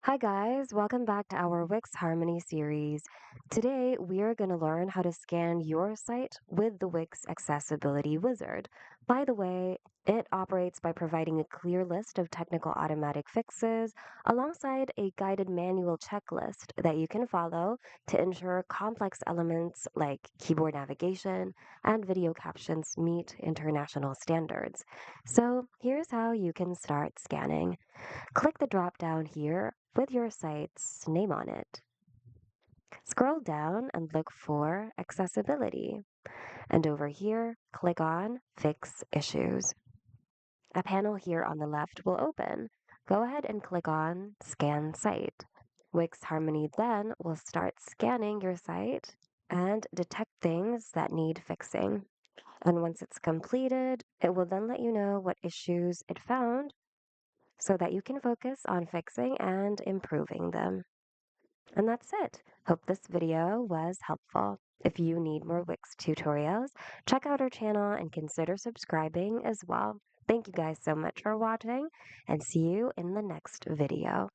Hi guys, welcome back to our Wix Harmony series. Today we are going to learn how to scan your site with the Wix Accessibility Wizard. By the way, it operates by providing a clear list of technical automatic fixes alongside a guided manual checklist that you can follow to ensure complex elements like keyboard navigation and video captions meet international standards. So here's how you can start scanning. Click the drop down here with your site's name on it. Scroll down and look for Accessibility. And over here, click on Fix Issues. A panel here on the left will open. Go ahead and click on Scan Site. Wix Harmony then will start scanning your site and detect things that need fixing. And once it's completed, it will then let you know what issues it found so that you can focus on fixing and improving them. And that's it. Hope this video was helpful. If you need more Wix tutorials, check out our channel and consider subscribing as well. Thank you guys so much for watching and see you in the next video.